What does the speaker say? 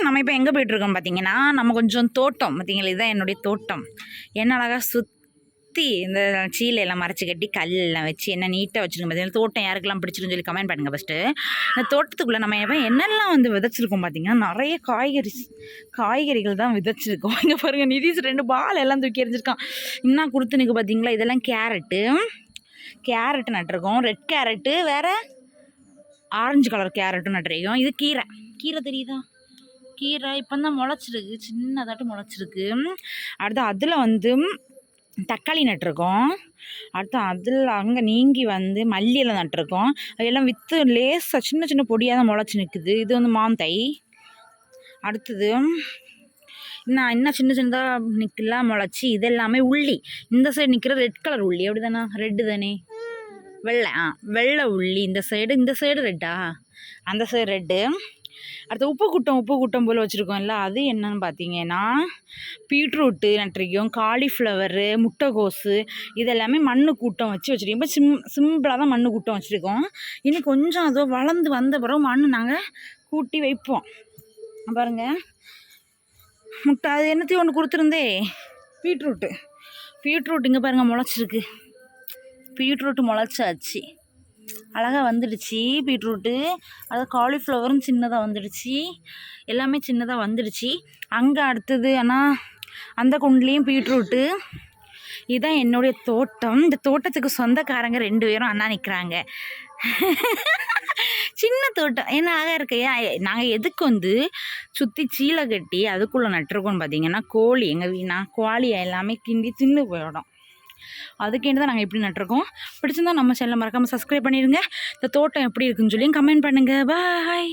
நம்ம இப்போ எங்கே போய்ட்டுருக்கோம் பார்த்தீங்கன்னா, நம்ம கொஞ்சம் தோட்டம் பார்த்தீங்களா, இதுதான் என்னுடைய தோட்டம். என்ன அழகாக சுற்றி இந்த சீலையெல்லாம் மறைச்சி கட்டி கல்லெல்லாம் வச்சு என்ன நீட்டாக வச்சுருக்கோம் பார்த்தீங்கன்னா, தோட்டம் யாருக்கெல்லாம் பிடிச்சிருக்குன்னு சொல்லி கமெண்ட் பண்ணுங்கள் ஃபஸ்ட்டு. இந்த தோட்டத்துக்குள்ளே நம்ம என்னெல்லாம் வந்து விதைச்சிருக்கோம் பார்த்தீங்கன்னா, நிறைய காய்கறிகள் தான் விதைச்சிருக்கோம். இங்கே பாருங்கள், நிதிஷ் 2 பால் எல்லாம் தூக்கி எறிஞ்சிருக்கான். என்ன கொடுத்துனுக்கு பார்த்தீங்களா, இதெல்லாம் கேரட்டு நட்டுருக்கோம். ரெட் கேரட்டு, வேறு ஆரஞ்சு கலர் கேரட்டும் நட்டுருக்கோம். இது கீரை தெரியுதா, கீரை இப்போ தான் முளைச்சிருக்கு, சின்னதாட்டு முளைச்சிருக்கு. அடுத்து அதில் வந்து தக்காளி நட்டுருக்கோம். அடுத்து அதில் அங்கே நீங்கி வந்து மல்லியெல்லாம் நட்டுருக்கோம். அதெல்லாம் விற்று லேசாக சின்ன சின்ன பொடியாக தான் முளைச்சி நிற்குது. இது வந்து மாந்தை. அடுத்தது இன்னும் சின்ன சின்னதாக நிற்கலாம் முளைச்சி. இது எல்லாமே உள்ளி. இந்த சைடு நிற்கிற ரெட் கலர் உள்ளி, அப்படி தானே, ரெட்டு தானே, வெள்ளை உள்ளி. இந்த சைடு ரெட்டா, அந்த சைடு ரெட்டு. அடுத்து உப்பு கூட்டம் போல் வச்சுருக்கோம்ல, அது என்னன்னு பார்த்தீங்கன்னா பீட்ரூட்டு நட்டுருக்கோம், காலிஃப்ளவரு, முட்டைகோஸு, இதெல்லாமே மண்ணு கூட்டம் வச்சுருக்கோம். இப்போ சிம்பிளாக தான் மண்ணு கூட்டம் வச்சுருக்கோம். இன்னும் கொஞ்சம் அதோ வளர்ந்து வந்த பிறகு மண் நாங்கள் கூட்டி வைப்போம். பாருங்கள், முட்டை அது என்னத்தையும் ஒன்று கொடுத்துருந்தே, பீட்ரூட் இங்கே பாருங்கள் முளைச்சிருக்கு. பீட்ரூட்டு முளைச்சாச்சு, அழகாக வந்துடுச்சு பீட்ரூட்டு. அது காலிஃப்ளவரும் சின்னதாக வந்துடுச்சு, எல்லாமே சின்னதாக வந்துடுச்சு. அங்கே அடுத்தது ஆனால் அந்த குண்டுலேயும் பீட்ரூட்டு. இதுதான் என்னுடைய தோட்டம். இந்த தோட்டத்துக்கு சொந்தக்காரங்க 2 பேரும் அண்ணா நிற்கிறாங்க. சின்ன தோட்டம் என்ன அழகாக இருக்கையா. நாங்கள் எதுக்கு வந்து சுற்றி சீலை கட்டி அதுக்குள்ளே நட்டுருக்கோன்னு பார்த்தீங்கன்னா, கோழி எங்கள் கோழியை எல்லாமே கிண்டி தின்னு போயிடும். அதுக்கேண்டு தான் நாங்கள் இப்படி நட்டுருக்கோம். பிடிச்சிருந்தா நம்ம சேனலை மறக்காமல் சப்ஸ்கிரைப் பண்ணிடுங்க. இந்த தோட்டம் எப்படி இருக்குன்னு சொல்லி கமெண்ட் பண்ணுங்கள். பாய்.